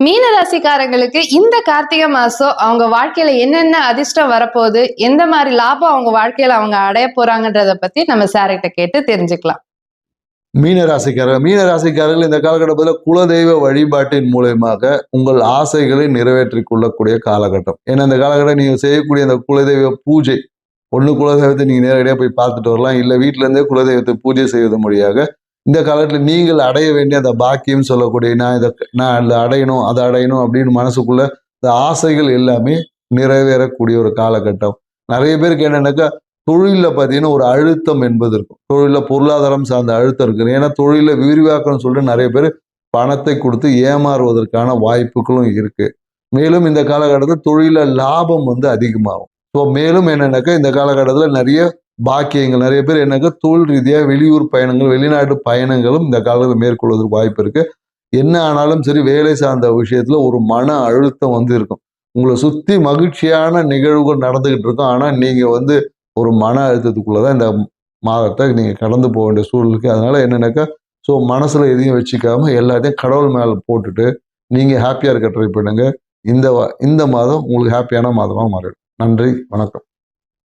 மீன ராசிக்காரங்களுக்கு இந்த கார்த்திகை மாசம் அவங்க வாழ்க்கையில என்னென்ன அதிர்ஷ்டம் வரப்போகுது, எந்த மாதிரி லாபம் அவங்க வாழ்க்கையில அவங்க அடைய போறாங்கன்றத பத்தி நம்ம சார்கிட்ட கேட்டு தெரிஞ்சுக்கலாம். மீனராசிக்காரர்கள் இந்த காலகட்டத்தில் குலதெய்வ வழிபாட்டின் மூலயமாக உங்கள் ஆசைகளை நிறைவேற்றிக் கொள்ளக்கூடிய காலகட்டம். ஏன்னா இந்த காலகட்டம் நீங்க செய்யக்கூடிய அந்த குலதெய்வ பூஜை, ஒன்று குலதெய்வத்தை நீங்க நேரடியாக போய் பார்த்துட்டு வரலாம், இல்லை வீட்டில இருந்தே குலதெய்வத்தை பூஜை செய்வது மொழியாக இந்த காலத்தில் நீங்கள் அடைய வேண்டிய அந்த பாக்கியம் சொல்லக்கூடிய நான் அதை அடையணும் அதை அடையணும் அப்படின்னு மனசுக்குள்ள இந்த ஆசைகள் எல்லாமே நிறைவேறக்கூடிய ஒரு காலகட்டம். நிறைய பேருக்கு என்னன்னாக்கா தொழிலில் பார்த்தீங்கன்னா ஒரு அழுத்தம் என்பது இருக்கும். தொழிலில் பொருளாதாரம் சார்ந்த அழுத்தம் இருக்குது. ஏன்னா தொழிலில் விரிவாக்கணும்னு சொல்லிட்டு நிறைய பேர் பணத்தை கொடுத்து ஏமாறுவதற்கான வாய்ப்புகளும் இருக்கு. மேலும் இந்த காலகட்டத்தில் தொழிலில் லாபம் அதிகமாகும். ஸோ மேலும் என்னன்னாக்கா இந்த காலகட்டத்தில் நிறைய பாக்கியங்கள், நிறைய பேர் என்னக்கா தொழில் ரீதியாக வெளியூர் பயணங்கள், வெளிநாட்டு பயணங்களும் இந்த காலத்தில் மேற்கொள்வதற்கு வாய்ப்பு இருக்கு. என்ன ஆனாலும் சரி, வேலை சார்ந்த விஷயத்துல ஒரு மன அழுத்தம் இருக்கும். உங்களை சுத்தி மகிழ்ச்சியான நிகழ்வுகள் நடந்துகிட்டு இருக்கும். ஆனா நீங்க ஒரு மன அழுத்தத்துக்குள்ளதான் இந்த மாதத்தை நீங்க கடந்து போக வேண்டிய சூழலுக்கு. அதனால என்னன்னாக்கா மனசுல எதையும் வச்சுக்காம எல்லாத்தையும் கடவுள் மேல போட்டுட்டு நீங்க ஹாப்பியா இருக்க ட்ரை பண்ணுங்க. இந்த மாதம் உங்களுக்கு ஹாப்பியான மாதமா மாறிடும். நன்றி, வணக்கம்.